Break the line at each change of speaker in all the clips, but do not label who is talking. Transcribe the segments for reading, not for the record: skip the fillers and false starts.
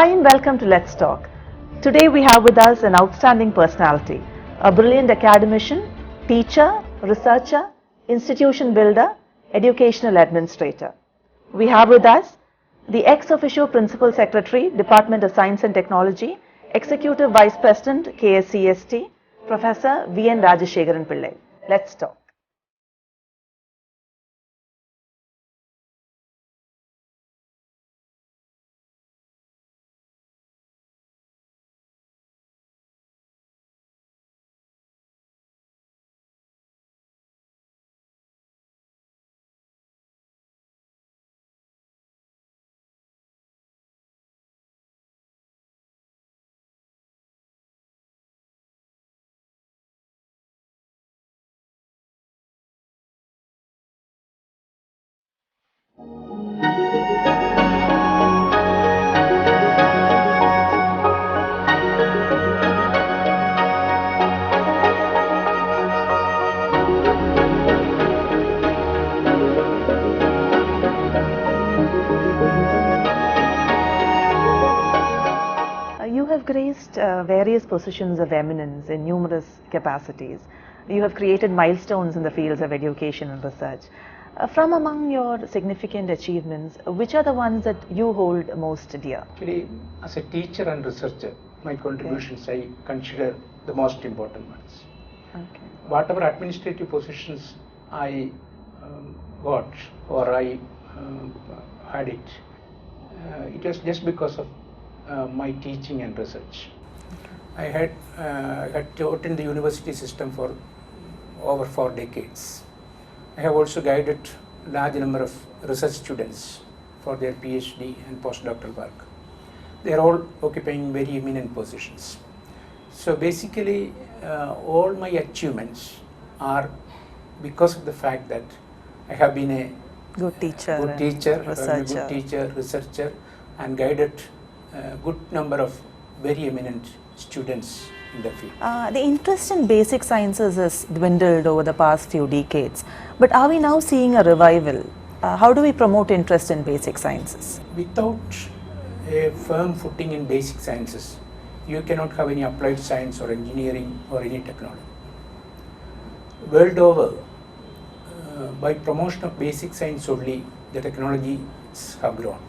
Hi and welcome to Let's Talk. Today we have with us an outstanding personality, a brilliant academician, teacher, researcher, institution builder, educational administrator. We have with us the ex officio Principal Secretary, Department of Science and Technology, Executive Vice President, KSCST, Professor V.N. Rajasekharan Pillai. Let's talk. You have graced various positions of eminence in numerous capacities. You have created milestones in the fields of education and research. From among your significant achievements, which are the ones that you hold most dear?
Actually, as a teacher and researcher, my contributions I consider the most important ones.
Okay.
Whatever administrative positions I got or I had it, it was just because of my teaching and research. I had taught in the university system for over 4 decades. I have also guided a large number of research students for their PhD and postdoctoral work. They are all occupying very eminent positions. So basically, all my achievements are because of the fact that I have been a
good teacher,
researcher, and guided a good number of very eminent students in the field.
The interest in basic sciences has dwindled over the past few decades, but are we now seeing a revival? How do we promote interest in basic sciences?
Without a firm footing in basic sciences, you cannot have any applied science or engineering or any technology. World over, by promotion of basic science only, the technologies have grown.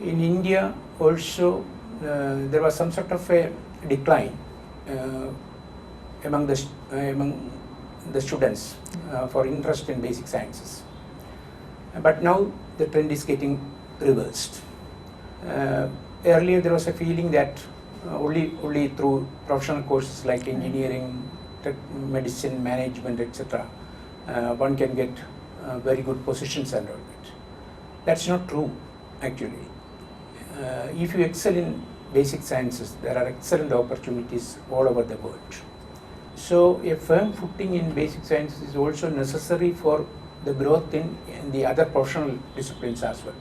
In India also, there was some sort of a decline among the students for interest in basic sciences. But now the trend is getting reversed. Earlier there was a feeling that only through professional courses like engineering, medicine, management, etc., one can get very good positions and all that. That's not true, actually. If you excel in basic sciences, there are excellent opportunities all over the world. So a firm footing in basic sciences is also necessary for the growth in the other professional disciplines as well.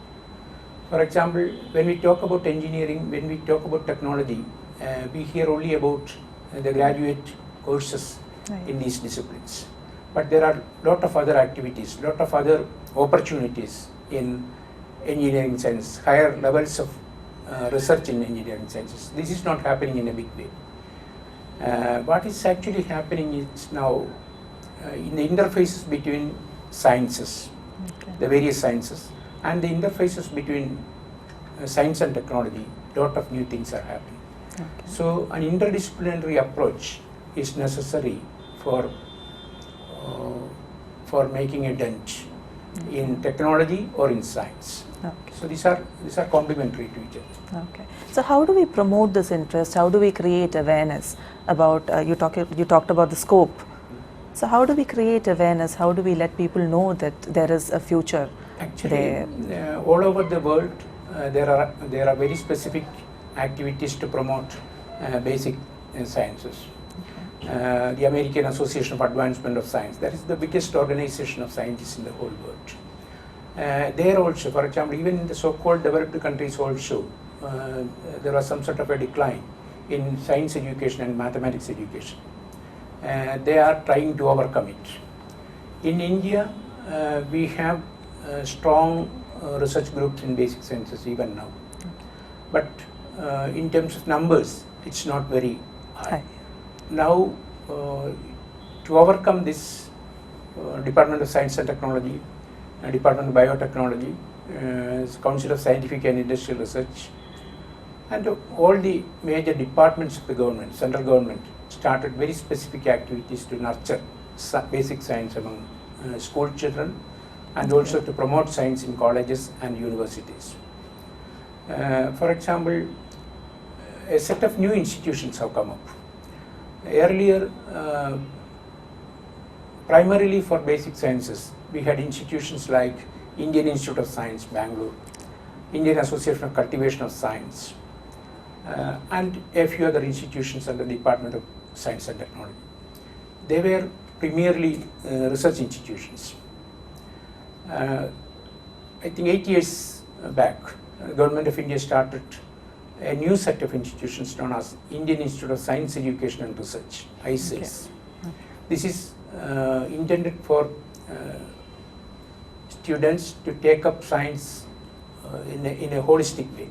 For example, when we talk about engineering, when we talk about technology, we hear only about the graduate courses in these disciplines. But there are a lot of other activities, lot of other opportunities in engineering science, higher levels of research in engineering sciences. This is not happening in a big way. What is actually happening is now in the interfaces between sciences, the various sciences, and the interfaces between science and technology, a lot of new things are happening. So an interdisciplinary approach is necessary for making a dent in technology or in science. So these are complementary to each other.
Okay. So how do we promote this interest? How do we create awareness about, you talked about the scope. So how do we create awareness? How do we let people know that there is a future
there? All over the world, there are very specific activities to promote basic sciences. The American Association of Advancement of Science, that is the biggest organization of scientists in the whole world. There also, for example, even in the so-called developed countries also, there was some sort of a decline in science education and mathematics education. They are trying to overcome it. In India, we have strong research groups in basic sciences even now. but in terms of numbers, it's not very high.
Hi.
Now, to overcome this, Department of Science and Technology, Department of Biotechnology, Council of Scientific and Industrial Research, and all the major departments of the government, central government, started very specific activities to nurture basic science among school children, and also to promote science in colleges and universities. For example, a set of new institutions have come up. Earlier, primarily for basic sciences, we had institutions like Indian Institute of Science, Bangalore, Indian Association of Cultivation of Science, and a few other institutions under the Department of Science and Technology. They were primarily research institutions. I think 8 years back, the Government of India started a new set of institutions known as Indian Institute of Science Education and Research, ISES. Okay. This is intended for students to take up science in a holistic way.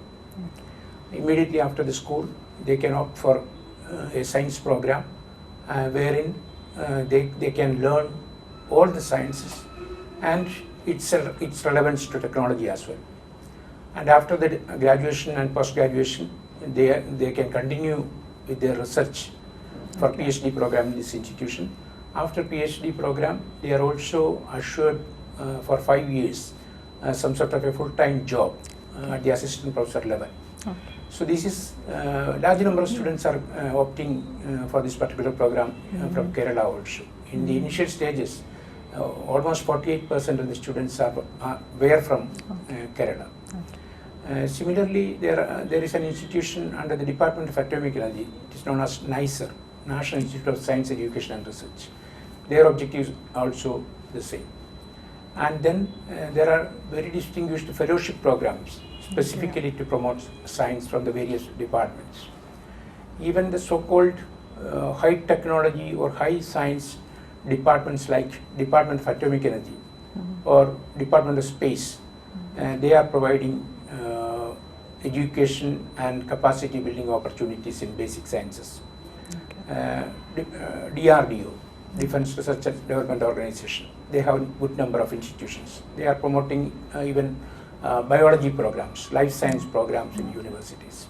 Okay. Immediately after the school, they can opt for a science program wherein they can learn all the sciences and its relevance to technology as well. And after the graduation and post-graduation, they can continue with their research for okay. PhD program in this institution. After PhD program, they are also assured for 5 years some sort of a full-time job at the assistant professor level. Okay. So this is large number of students are opting for this particular program from Kerala also. In the initial stages, almost 48% of the students were from Kerala. Okay. Similarly, there is an institution under the Department of Atomic Energy. It is known as NICER, National Institute of Science Education and Research. Their objectives also the same. And then there are very distinguished fellowship programs specifically to promote science from the various departments. Even the so-called high technology or high science departments like Department of Atomic Energy or Department of Space, they are providing education and capacity building opportunities in basic sciences. Okay. DRDO, Defense Research and Development Organization, they have a good number of institutions. They are promoting even biology programs, life science programs in universities.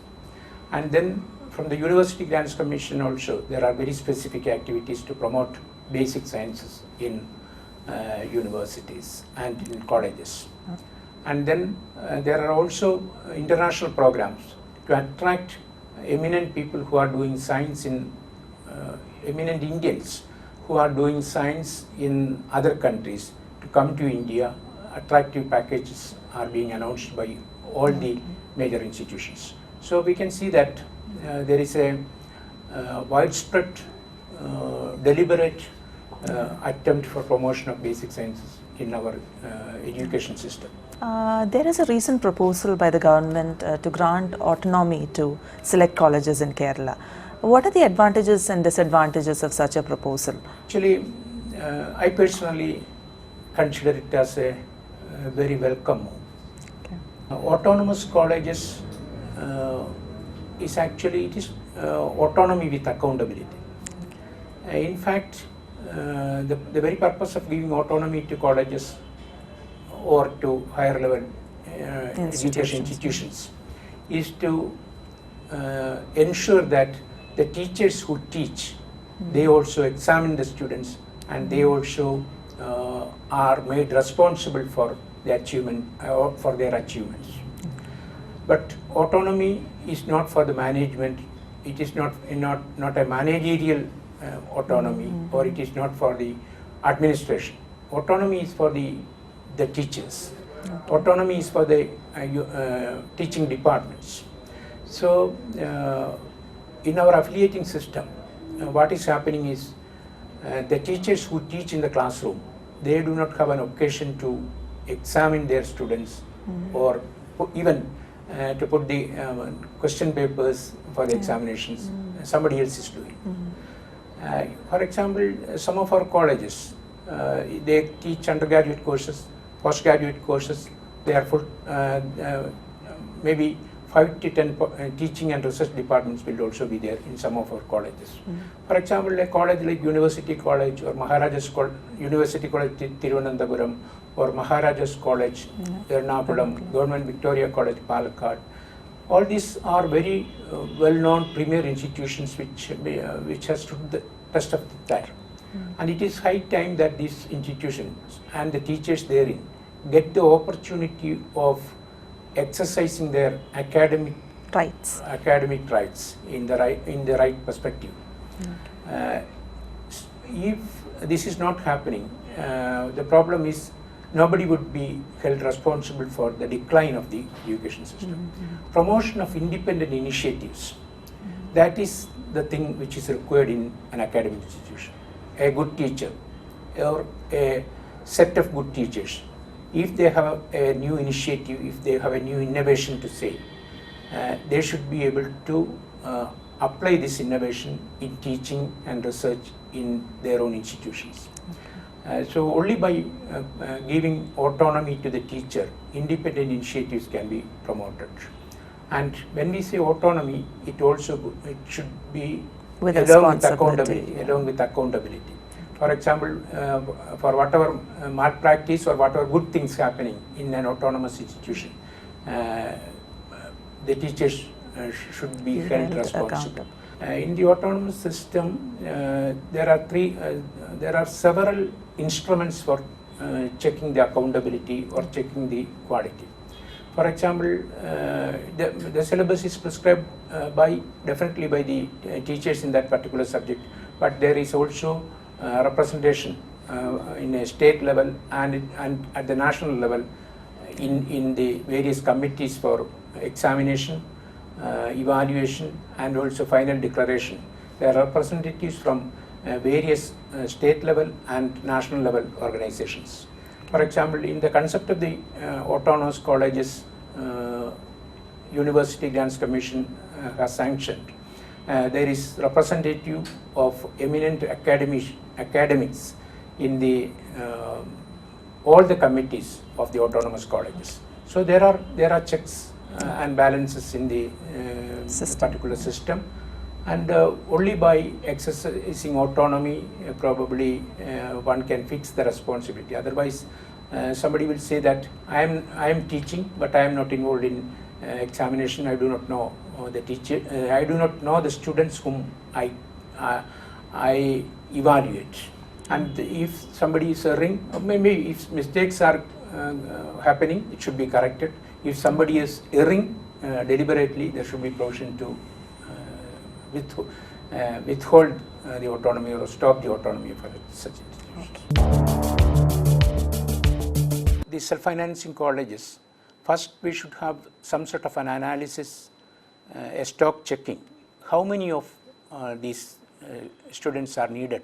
And then from the University Grants Commission also, there are very specific activities to promote basic sciences in universities and in colleges. And then there are also international programs to attract eminent people who are doing science in, eminent Indians who are doing science in other countries to come to India. Attractive packages are being announced by all the major institutions. So we can see that there is a widespread, deliberate attempt for promotion of basic sciences in our education system.
There is a recent proposal by the government to grant autonomy to select colleges in Kerala. What are the advantages and disadvantages of such a proposal?
Actually, I personally consider it as a very welcome move. Okay. Autonomous colleges is actually, it is autonomy with accountability. Okay. In fact, the very purpose of giving autonomy to colleges or to higher level education institutions is to ensure that the teachers who teach, they also examine the students and they also are made responsible for the achievement or for their achievements. But autonomy is not for the management. It is not a managerial autonomy, or it is not for the administration. Autonomy is for the teachers. Okay. Autonomy is for the teaching departments. So in our affiliating system, what is happening is the teachers who teach in the classroom, they do not have an occasion to examine their students or even to put the question papers for the examinations. Somebody else is doing. For example, some of our colleges, they teach undergraduate courses, postgraduate courses. They are maybe 5 to 10 teaching and research departments will also be there in some of our colleges. For example, a college like University College or University College Thiruvananthapuram or Maharajas College Ernakulam, Government Victoria College Palakkad, all these are very well-known premier institutions which has stood the test of the time. And it is high time that these institutions and the teachers therein get the opportunity of exercising their academic rights in the right perspective. If this is not happening, the problem is nobody would be held responsible for the decline of the education system. Promotion of independent initiatives, that is the thing which is required in an academic institution. A good teacher or a set of good teachers, if they have a new initiative, if they have a new innovation to say, they should be able to apply this innovation in teaching and research in their own institutions. So only by giving autonomy to the teacher, independent initiatives can be promoted. And when we say autonomy, it should be along with accountability. For example, for whatever malpractice or whatever good things happening in an autonomous institution, the teachers should be held responsible. In the autonomous system, there are several instruments for checking the accountability or checking the quality. For example, the syllabus is prescribed definitely by the teachers in that particular subject, but there is also representation in a state level and at the national level in the various committees for examination, evaluation and also final declaration. There are representatives from various state level and national level organizations. For example, in the concept of the autonomous colleges, University Grants Commission has sanctioned. There is representative of eminent academics in the all the committees of the autonomous colleges. So there are checks and balances in the particular system, and only by exercising autonomy probably one can fix the responsibility. Otherwise, somebody will say that I am teaching, but I am not involved in examination. I do not know the teacher. I do not know the students whom I evaluate. And if somebody is erring, or maybe if mistakes are happening, it should be corrected. If somebody is erring deliberately, there should be provision to withhold the autonomy or stop the autonomy for such institutions. The self-financing colleges, first we should have some sort of an analysis, a stock checking. How many of these students are needed?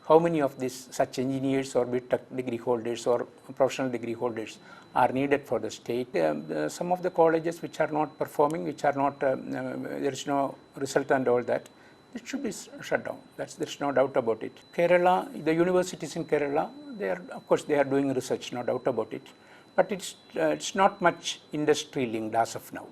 How many of these such engineers or BTech degree holders or professional degree holders are needed for the state? Some of the colleges which are not performing, which are not, there is no result and all that, it should be shut down. There's no doubt about it. Kerala, the universities in Kerala, of course they are doing research, no doubt about it. But it's not much industry linked as of now.